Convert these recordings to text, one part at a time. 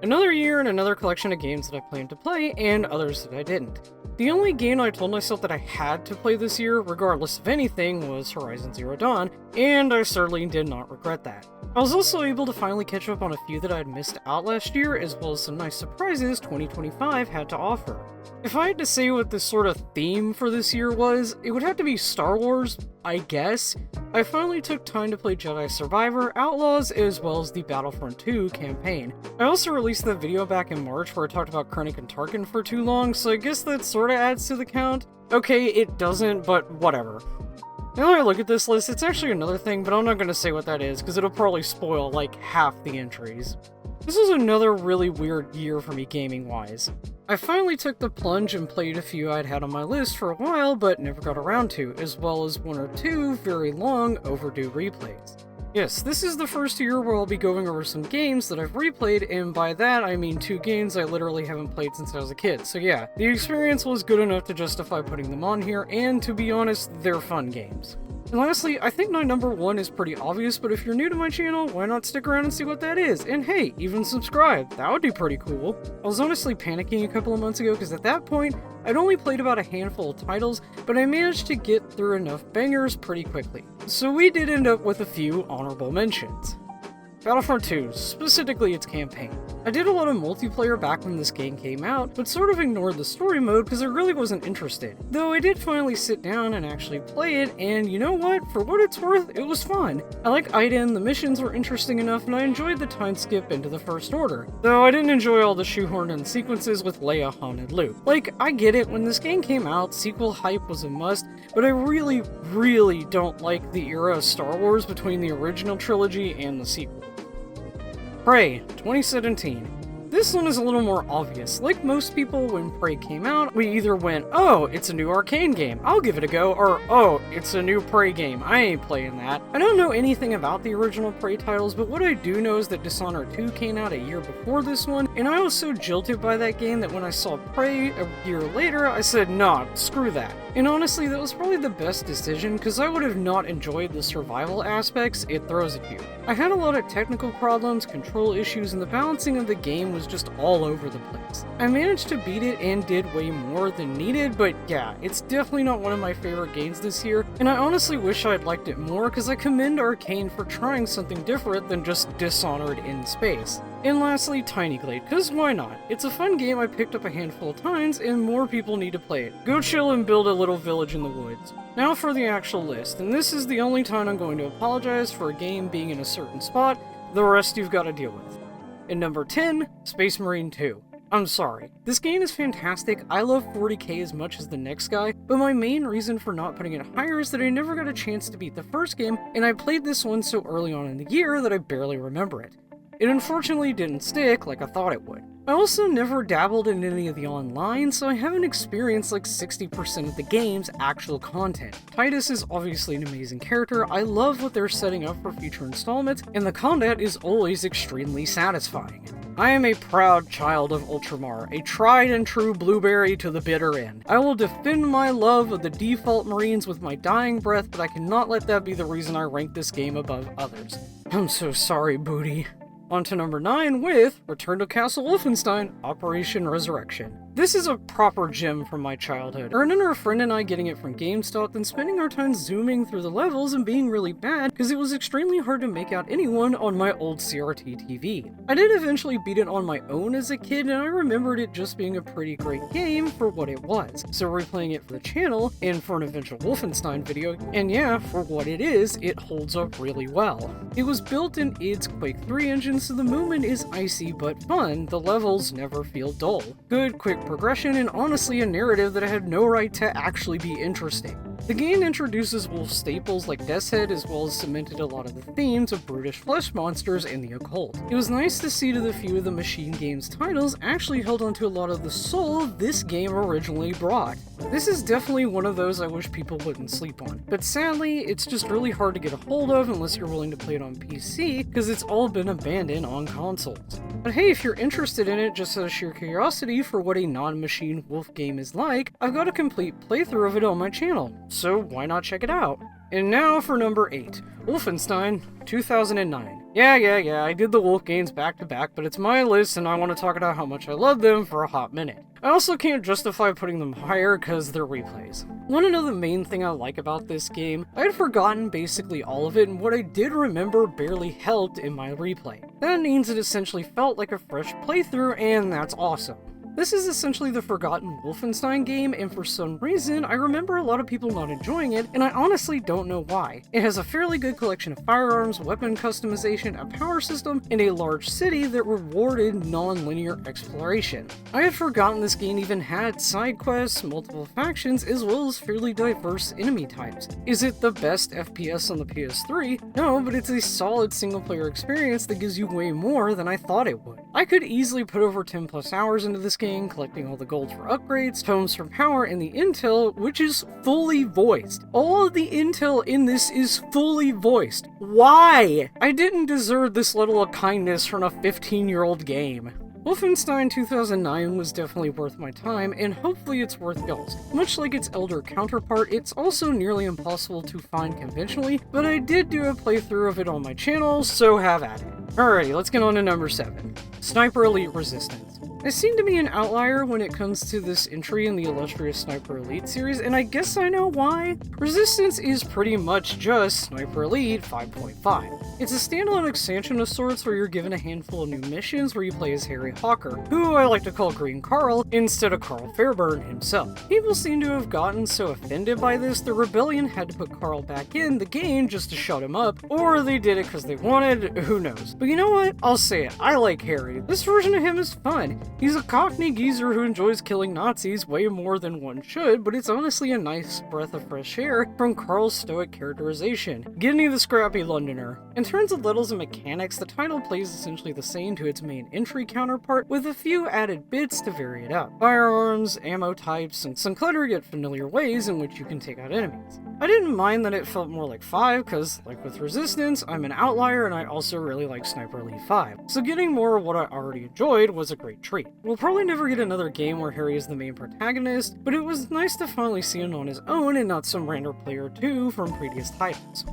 Another year and another collection of games that I planned to play, and others that I didn't. The only game I told myself that I had to play this year, regardless of anything, was Horizon Zero Dawn, and I certainly did not regret that. I was also able to finally catch up on a few that I had missed out last year, as well as some nice surprises 2025 had to offer. If I had to say what this sort of theme for this year was, it would have to be Star Wars, I guess. I finally took time to play Jedi Survivor, Outlaws, as well as the Battlefront 2 campaign. I also released that video back in March where I talked about Krennic and Tarkin for too long, so I guess that sorta adds to the count. Okay, it doesn't, but whatever. Now that I look at this list, it's actually another thing, but I'm not going to say what that is, because it'll probably spoil, like, half the entries. This was another really weird year for me gaming-wise. I finally took the plunge and played a few I'd had on my list for a while, but never got around to, as well as one or two very long, overdue replays. Yes, this is the first year where I'll be going over some games that I've replayed, and by that I mean 2 games I literally haven't played since I was a kid, so yeah, the experience was good enough to justify putting them on here, and to be honest, they're fun games. And lastly, I think my number 1 is pretty obvious, but if you're new to my channel, why not stick around and see what that is? And hey, even subscribe, that would be pretty cool. I was honestly panicking a couple of months ago, because at that point, I'd only played about a handful of titles, but I managed to get through enough bangers pretty quickly. So we did end up with a few honorable mentions. Battlefront 2, specifically its campaign. I did a lot of multiplayer back when this game came out, but sort of ignored the story mode because I really wasn't interested. Though I did finally sit down and actually play it, and you know what? For what it's worth, it was fun. I like Iden, the missions were interesting enough, and I enjoyed the time skip into the First Order. Though I didn't enjoy all the shoehorned-in sequences with Leia, Han, and Luke. Like, I get it, when this game came out, sequel hype was a must, but I really don't like the era of Star Wars between the original trilogy and the sequel. Prey, 2017. This one is a little more obvious. Like most people, when Prey came out, we either went, oh, it's a new Arcane game, I'll give it a go, or oh, it's a new Prey game, I ain't playing that. I don't know anything about the original Prey titles, but what I do know is that Dishonored 2 came out a year before this one, and I was so jilted by that game that when I saw Prey a year later, I said, nah, screw that. And honestly, that was probably the best decision, because I would have not enjoyed the survival aspects it throws at you. I had a lot of technical problems, control issues, and the balancing of the game was just all over the place. I managed to beat it and did way more than needed, but yeah, it's definitely not one of my favorite games this year, and I honestly wish I'd liked it more because I commend Arcane for trying something different than just Dishonored in space. And lastly, Tiny Glade, because why not? It's a fun game I picked up a handful of times, and more people need to play it. Go chill and build a little village in the woods. Now for the actual list, and this is the only time I'm going to apologize for a game being in a certain spot, the rest you've got to deal with. In number 10, Space Marine 2. I'm sorry. This game is fantastic, I love 40k as much as the next guy, but my main reason for not putting it higher is that I never got a chance to beat the first game, and I played this one so early on in the year that I barely remember it. It unfortunately didn't stick like I thought it would. I also never dabbled in any of the online, so I haven't experienced like 60% of the game's actual content. Titus is obviously an amazing character, I love what they're setting up for future installments, and the combat is always extremely satisfying. I am a proud child of Ultramar, a tried and true blueberry to the bitter end. I will defend my love of the default Marines with my dying breath, but I cannot let that be the reason I rank this game above others. I'm so sorry, Booty. On to number 9 with Return to Castle Wolfenstein, Operation Resurrection. This is a proper gem from my childhood. I remember a friend and I getting it from GameStop and spending our time zooming through the levels and being really bad because it was extremely hard to make out anyone on my old CRT TV. I did eventually beat it on my own as a kid, and I remembered it just being a pretty great game for what it was. So replaying it for the channel and for an eventual Wolfenstein video, and yeah, for what it is, it holds up really well. It was built in id's Quake 3 engine, so the movement is icy but fun, the levels never feel dull. Good, quick progression, and honestly a narrative that had no right to actually be interesting. The game introduces Wolf staples like Death's Head, as well as cemented a lot of the themes of brutish flesh monsters and the occult. It was nice to see that a few of the Machine Games titles actually held onto a lot of the soul this game originally brought. This is definitely one of those I wish people wouldn't sleep on, but sadly, it's just really hard to get a hold of unless you're willing to play it on PC, because it's all been abandoned on consoles. But hey, if you're interested in it just out of sheer curiosity for what a non-machine Wolf game is like, I've got a complete playthrough of it on my channel, so why not check it out? And now for number 8, Wolfenstein 2009. Yeah, I did the Wolf games back to back, but it's my list and I want to talk about how much I love them for a hot minute. I also can't justify putting them higher because they're replays. Want to know the main thing I like about this game? I had forgotten basically all of it, and what I did remember barely helped in my replay. That means it essentially felt like a fresh playthrough, and that's awesome. This is essentially the forgotten Wolfenstein game, and for some reason, I remember a lot of people not enjoying it, and I honestly don't know why. It has a fairly good collection of firearms, weapon customization, a power system, and a large city that rewarded non-linear exploration. I had forgotten this game even had side quests, multiple factions, as well as fairly diverse enemy types. Is it the best FPS on the PS3? No, but it's a solid single-player experience that gives you way more than I thought it would. I could easily put over 10 plus hours into this game, collecting all the gold for upgrades, tomes for power, and the intel, which is fully voiced. All of the intel in this is fully voiced. Why? I didn't deserve this level of kindness from a 15-year-old game. Wolfenstein 2009 was definitely worth my time, and hopefully it's worth y'all's. Much like its elder counterpart, it's also nearly impossible to find conventionally, but I did do a playthrough of it on my channel, so have at it. Alrighty, let's get on to number 7. Sniper Elite Resistance. I seem to be an outlier when it comes to this entry in the illustrious Sniper Elite series, and I guess I know why. Resistance is pretty much just Sniper Elite 5.5. It's a standalone expansion of sorts where you're given a handful of new missions where you play as Harry Hawker, who I like to call Green Carl, instead of Carl Fairburn himself. People seem to have gotten so offended by this, the rebellion had to put Carl back in the game just to shut him up, or they did it because they wanted, who knows. But you know what? I'll say it, I like Harry. This version of him is fun. He's a cockney geezer who enjoys killing Nazis way more than one should, but it's honestly a nice breath of fresh air from Carl's stoic characterization. Give me the scrappy Londoner. In terms of levels and mechanics, the title plays essentially the same to its main entry counterpart, with a few added bits to vary it up. Firearms, ammo types, and some clever yet familiar ways in which you can take out enemies. I didn't mind that it felt more like 5, because, like with Resistance, I'm an outlier and I also really like Sniper Elite 5, so getting more of what I already enjoyed was a great treat. We'll probably never get another game where Harry is the main protagonist, but it was nice to finally see him on his own and not some random player 2 from previous titles.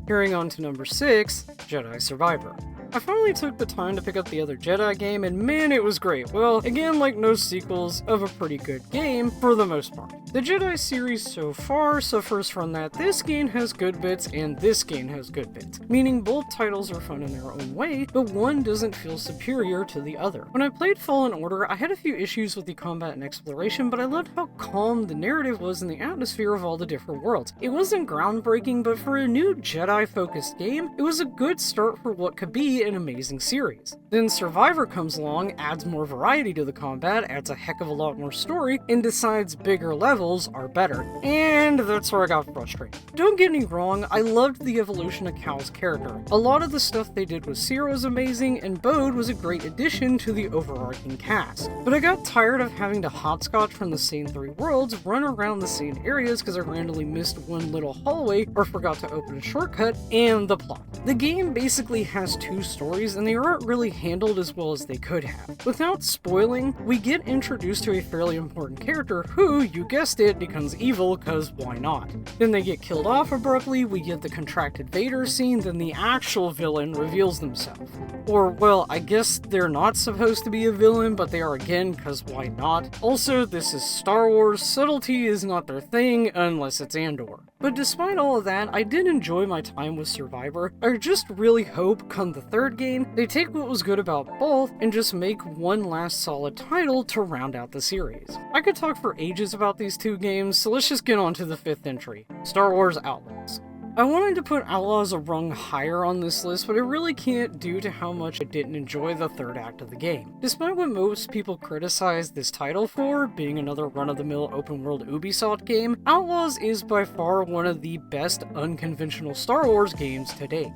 Carrying on to number 6, Jedi Survivor. I finally took the time to pick up the other Jedi game, and man, it was great. Well, again, like no sequels of a pretty good game, for the most part. The Jedi series so far suffers from that this game has good bits and this game has good bits, meaning both titles are fun in their own way, but one doesn't feel superior to the other. When I played Fallen Order, I had a few issues with the combat and exploration, but I loved how calm the narrative was in the atmosphere of all the different worlds. It wasn't groundbreaking, but for a new Jedi-focused game, it was a good start for what could be an amazing series. Then Survivor comes along, adds more variety to the combat, adds a heck of a lot more story, and decides bigger levels are better. And that's where I got frustrated. Don't get me wrong, I loved the evolution of Cal's character. A lot of the stuff they did with Cere was amazing, and Bode was a great addition to the overarching cast. But I got tired of having to hopscotch from the same 3 worlds, run around the same areas because I randomly missed one little hallway or forgot to open a shortcut, and the plot. The game basically has 2 stories, and they aren't really handled as well as they could have. Without spoiling, we get introduced to a fairly important character who, you guessed it, becomes evil, cause why not? Then they get killed off abruptly, we get the contracted Vader scene, then the actual villain reveals themselves. Or, well, I guess they're not supposed to be a villain, but they are again, cause why not? Also, this is Star Wars, subtlety is not their thing, unless it's Andor. But despite all of that, I did enjoy my time with Survivor. I just really hope, come the 3rd game, they take what was good about both and just make one last solid title to round out the series. I could talk for ages about these 2 games, so let's just get on to the 5th entry, Star Wars Outlaws. I wanted to put Outlaws a rung higher on this list, but I really can't due to how much I didn't enjoy the 3rd act of the game. Despite what most people criticize this title for, being another run-of-the-mill open-world Ubisoft game, Outlaws is by far one of the best unconventional Star Wars games to date.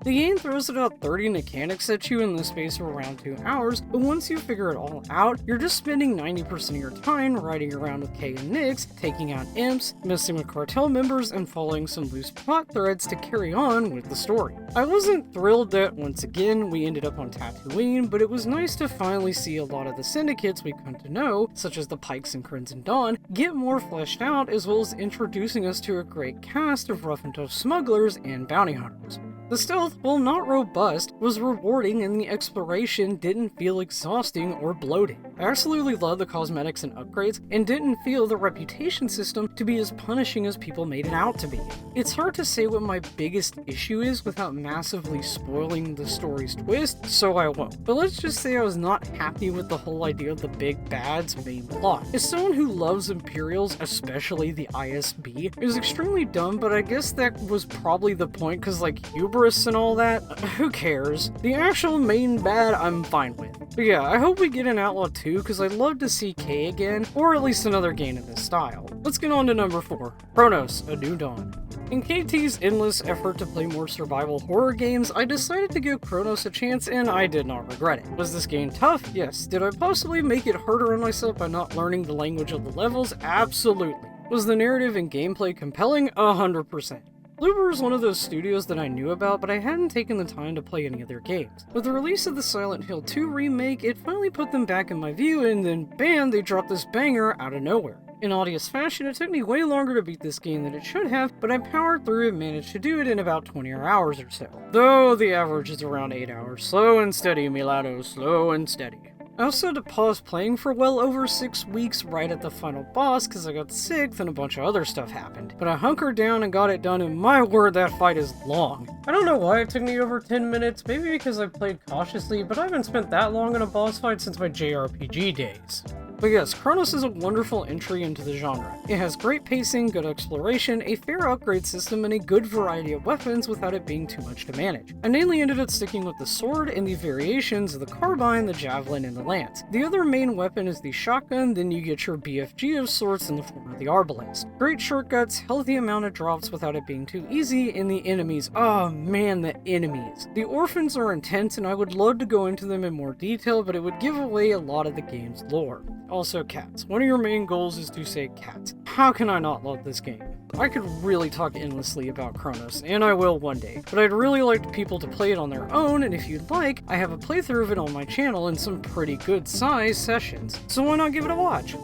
The game throws about 30 mechanics at you in the space of around 2 hours, but once you figure it all out, you're just spending 90% of your time riding around with Kay and Nix, taking out imps, messing with cartel members, and following some loose plot threads to carry on with the story. I wasn't thrilled that, once again, we ended up on Tatooine, but it was nice to finally see a lot of the syndicates we've come to know, such as the Pikes and Crimson Dawn, get more fleshed out, as well as introducing us to a great cast of rough and tough smugglers and bounty hunters. The stealth, while not robust, was rewarding and the exploration didn't feel exhausting or bloated. I absolutely loved the cosmetics and upgrades and didn't feel the reputation system to be as punishing as people made it out to be. It's hard to say what my biggest issue is without massively spoiling the story's twist, so I won't. But let's just say I was not happy with the whole idea of the big bad's main plot. As someone who loves Imperials, especially the ISB, it was extremely dumb, but I guess that was probably the point because like hubris and all that, who cares? The actual main bad I'm fine with. But yeah, I hope we get an Outlaw 2 because I'd love to see K again, or at least another game in this style. Let's get on to number 4, Cronos, A New Dawn. In KT's endless effort to play more survival horror games, I decided to give Cronos a chance and I did not regret it. Was this game tough? Yes. Did I possibly make it harder on myself by not learning the language of the levels? Absolutely. Was the narrative and gameplay compelling? 100%. Bloober is one of those studios that I knew about, but I hadn't taken the time to play any of their games. With the release of the Silent Hill 2 remake, it finally put them back in my view, and then bam, they dropped this banger out of nowhere. In obvious fashion, it took me way longer to beat this game than it should have, but I powered through and managed to do it in about 20 hours or so. Though the average is around 8 hours. Slow and steady, Milano, slow and steady. I also had to pause playing for well over 6 weeks right at the final boss because I got sick and a bunch of other stuff happened. But I hunkered down and got it done, and my word, that fight is long. I don't know why it took me over 10 minutes, maybe because I played cautiously, but I haven't spent that long in a boss fight since my JRPG days. But yes, Cronos is a wonderful entry into the genre. It has great pacing, good exploration, a fair upgrade system, and a good variety of weapons without it being too much to manage. I mainly ended up sticking with the sword and the variations of the carbine, the javelin, and the lance. The other main weapon is the shotgun, then you get your BFG of sorts in the form of the arbalest. Great shortcuts, healthy amount of drops without it being too easy, and the enemies, oh man, the enemies. The orphans are intense and I would love to go into them in more detail, but it would give away a lot of the game's lore. Also cats. One of your main goals is to say cats. How can I not love this game? I could really talk endlessly about Cronos, and I will one day, but I'd really like people to play it on their own, and if you'd like, I have a playthrough of it on my channel in some pretty good size sessions, so why not give it a watch?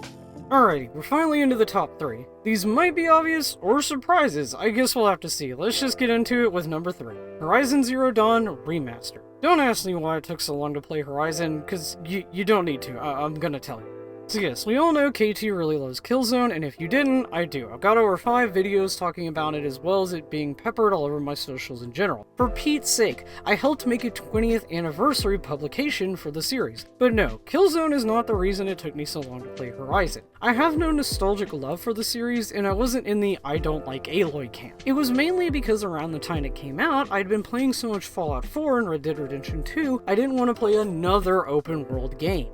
Alrighty, we're finally into the top 3. These might be obvious or surprises, I guess we'll have to see. Let's just get into it with number 3. Horizon Zero Dawn Remastered. Don't ask me why it took so long to play Horizon, cause you don't need to, I'm gonna tell you. So yes, we all know KT really loves Killzone, and if you didn't, I do. I've got over 5 videos talking about it as well as it being peppered all over my socials in general. For Pete's sake, I helped make a 20th anniversary publication for the series. But no, Killzone is not the reason it took me so long to play Horizon. I have no nostalgic love for the series, and I wasn't in the I don't like Aloy camp. It was mainly because around the time it came out, I'd been playing so much Fallout 4 and Red Dead Redemption 2, I didn't want to play another open world game.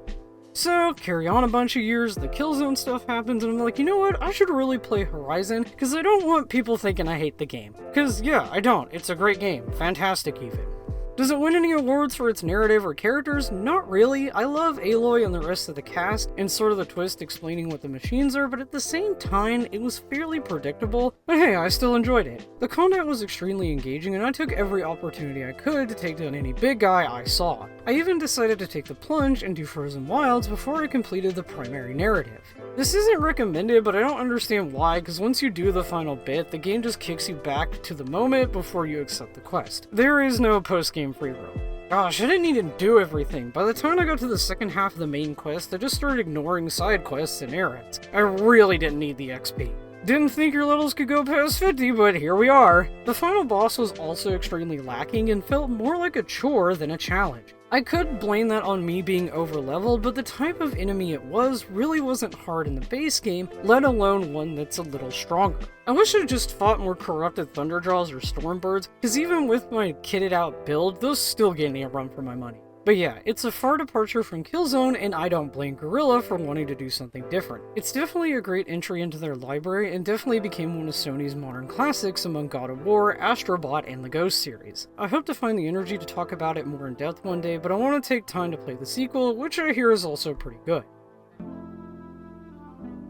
So, carry on a bunch of years, the Killzone stuff happens, and I'm like, you know what, I should really play Horizon, because I don't want people thinking I hate the game. Because, yeah, I don't. It's a great game. Fantastic, even. Does it win any awards for its narrative or characters? Not really. I love Aloy and the rest of the cast, and sort of the twist explaining what the machines are, but at the same time, it was fairly predictable, but hey, I still enjoyed it. The combat was extremely engaging, and I took every opportunity I could to take down any big guy I saw. I even decided to take the plunge into Frozen Wilds before I completed the primary narrative. This isn't recommended, but I don't understand why, because once you do the final bit, the game just kicks you back to the moment before you accept the quest. There is no post-game free roam. Gosh, I didn't need to do everything. By the time I got to the second half of the main quest, I just started ignoring side quests and errands. I really didn't need the XP. Didn't think your levels could go past 50, but here we are. The final boss was also extremely lacking and felt more like a chore than a challenge. I could blame that on me being over-leveled, but the type of enemy it was really wasn't hard in the base game, let alone one that's a little stronger. I wish I'd just fought more corrupted Thunderjaws or Stormbirds, because even with my kitted out build, those still gave me a run for my money. But yeah, it's a far departure from Killzone, and I don't blame Guerrilla for wanting to do something different. It's definitely a great entry into their library, and definitely became one of Sony's modern classics among God of War, Astro Bot, and the Ghost series. I hope to find the energy to talk about it more in depth one day, but I want to take time to play the sequel, which I hear is also pretty good.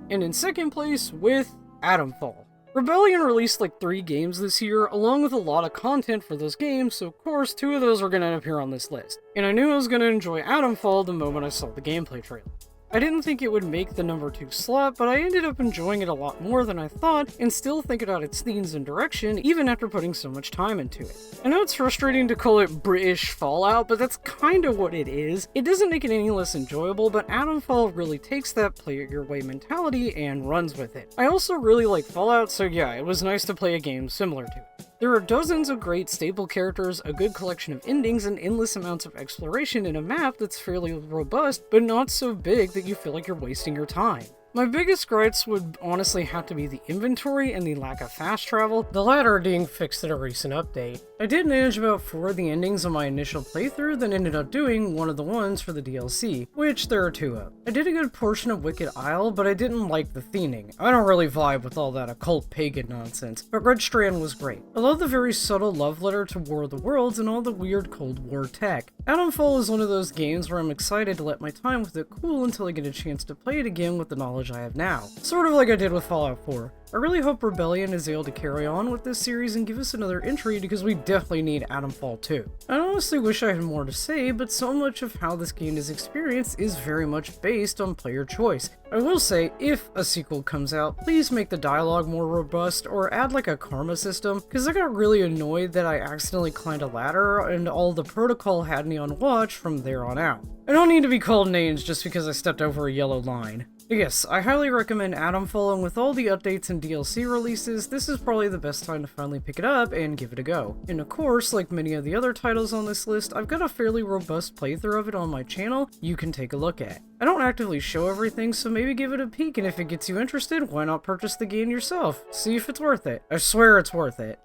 And in second place, with Atomfall. Rebellion released like 3 games this year, along with a lot of content for those games, so of course 2 of those were going to appear on this list. And I knew I was going to enjoy Atomfall the moment I saw the gameplay trailer. I didn't think it would make the number 2 slot, but I ended up enjoying it a lot more than I thought, and still think about its themes and direction, even after putting so much time into it. I know it's frustrating to call it British Fallout, but that's kinda what it is. It doesn't make it any less enjoyable, but Atomfall really takes that play-it-your-way mentality and runs with it. I also really like Fallout, so yeah, it was nice to play a game similar to it. There are dozens of great stable characters, a good collection of endings, and endless amounts of exploration in a map that's fairly robust, but not so big that you feel like you're wasting your time. My biggest gripes would honestly have to be the inventory and the lack of fast travel, the latter being fixed in a recent update. I did manage about 4 of the endings on my initial playthrough, then ended up doing one of the ones for the DLC, which there are 2 of. I did a good portion of Wicked Isle, but I didn't like the theming. I don't really vibe with all that occult pagan nonsense, but Red Strand was great. I love the very subtle love letter to War of the Worlds and all the weird Cold War tech. Atomfall is one of those games where I'm excited to let my time with it cool until I get a chance to play it again with the knowledge I have now. Sort of like I did with Fallout 4. I really hope Rebellion is able to carry on with this series and give us another entry because we definitely need Atomfall 2. I honestly wish I had more to say, but so much of how this game is experienced is very much based on player choice. I will say, if a sequel comes out, please make the dialogue more robust or add like a karma system, because I got really annoyed that I accidentally climbed a ladder and all the protocol had me on watch from there on out. I don't need to be called names just because I stepped over a yellow line. Yes, I highly recommend Atomfall, and with all the updates and DLC releases, this is probably the best time to finally pick it up and give it a go. And of course, like many of the other titles on this list, I've got a fairly robust playthrough of it on my channel you can take a look at. I don't actively show everything, so maybe give it a peek, and if it gets you interested, why not purchase the game yourself? See if it's worth it. I swear it's worth it.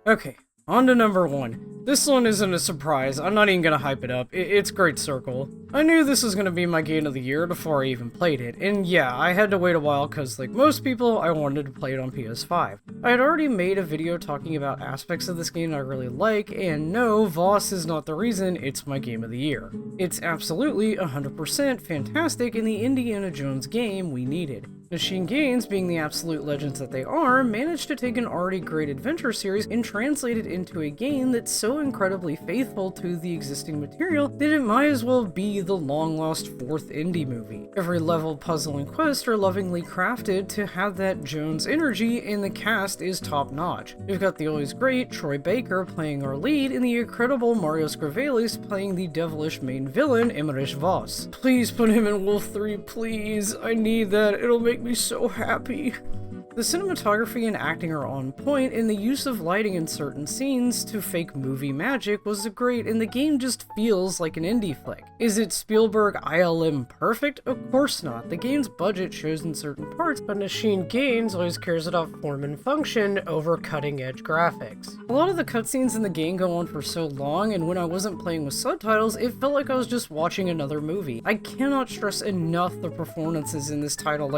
Okay. On to number 1. This one isn't a surprise, I'm not even gonna hype it up, it's Great Circle. I knew this was gonna be my game of the year before I even played it, and yeah, I had to wait a while cause like most people, I wanted to play it on PS5. I had already made a video talking about aspects of this game I really like, and no, Voss is not the reason it's my game of the year. It's absolutely 100% fantastic and the Indiana Jones game we needed. Machine Games, being the absolute legends that they are, managed to take an already great adventure series and translate it into a game that's so incredibly faithful to the existing material that it might as well be the long-lost 4th indie movie. Every level, puzzle, and quest are lovingly crafted to have that Jones energy, and the cast is top-notch. We've got the always great Troy Baker playing our lead, and the incredible Mario Scrivelis playing the devilish main villain, Emmerich Voss. Please put him in Wolf 3, please. I need that. It'll make me so happy. The cinematography and acting are on point, and the use of lighting in certain scenes to fake movie magic was great, and the game just feels like an indie flick. Is it Spielberg ILM perfect? Of course not. The game's budget shows in certain parts, but Machine Games always cares about form and function over cutting-edge graphics. A lot of the cutscenes in the game go on for so long, and when I wasn't playing with subtitles, it felt like I was just watching another movie. I cannot stress enough the performances in this title,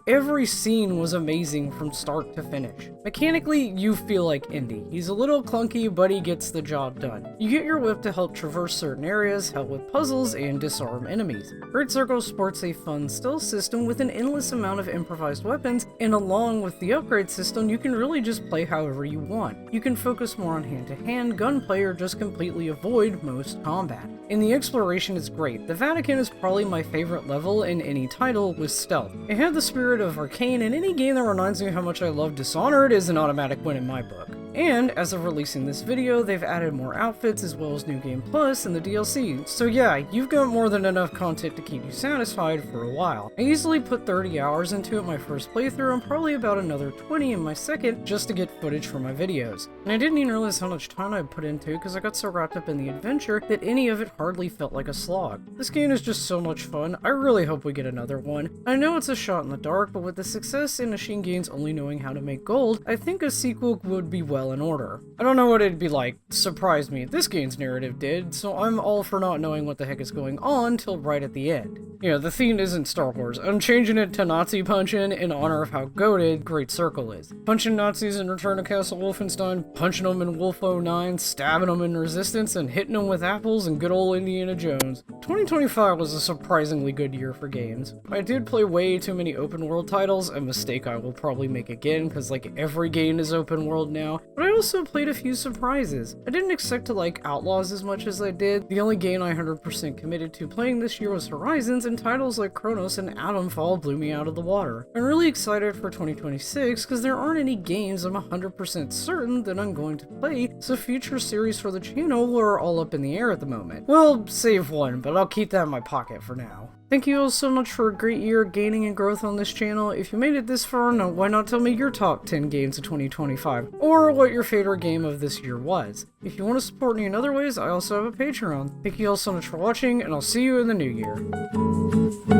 every scene was amazing from start to finish. Mechanically, you feel like Indy. He's a little clunky, but he gets the job done. You get your whip to help traverse certain areas, help with puzzles, and disarm enemies. Great Circle sports a fun stealth system with an endless amount of improvised weapons, and along with the upgrade system, you can really just play however you want. You can focus more on hand-to-hand gunplay or just completely avoid most combat. And the exploration is great. The Vatican is probably my favorite level in any title with stealth. It had the spirit of Arcane, and any game that reminds me how much I love Dishonored is an automatic win in my book. And as of releasing this video, they've added more outfits as well as New Game Plus and the DLC, so yeah, you've got more than enough content to keep you satisfied for a while. I easily put 30 hours into it my first playthrough and probably about another 20 in my second just to get footage for my videos. And I didn't even realize how much time I put into it because I got so wrapped up in the adventure that any of it hardly felt like a slog. This game is just so much fun. I really hope we get another one. I know it's a shot in the dark, but with the success in Machine Games only knowing how to make gold, I think a sequel would be well in order. I don't know what it'd be like. Surprised me. This game's narrative did, so I'm all for not knowing what the heck is going on till right at the end. You know, the theme isn't Star Wars. I'm changing it to Nazi punching in honor of how goated Great Circle is. Punching Nazis in Return to Castle Wolfenstein, punching them in Wolf 09, stabbing them in Resistance, and hitting them with apples and good old Indiana Jones. 2025 was a surprisingly good year for games. I did play way too many open world titles, a mistake I will probably make again because like every game is open world now, but I also played a few surprises. I didn't expect to like Outlaws as much as I did. The only game I 100% committed to playing this year was Horizons, games, and titles like Cronos and Atomfall blew me out of the water. I'm really excited for 2026 because there aren't any games I'm 100% certain that I'm going to play, so future series for the channel are all up in the air at the moment. Well, save one, but I'll keep that in my pocket for now. Thank you all so much for a great year of gaining and growth on this channel. If you made it this far, now why not tell me your top 10 games of 2025, or what your favorite game of this year was. If you want to support me in other ways, I also have a Patreon. Thank you all so much for watching, and I'll see you in the new year.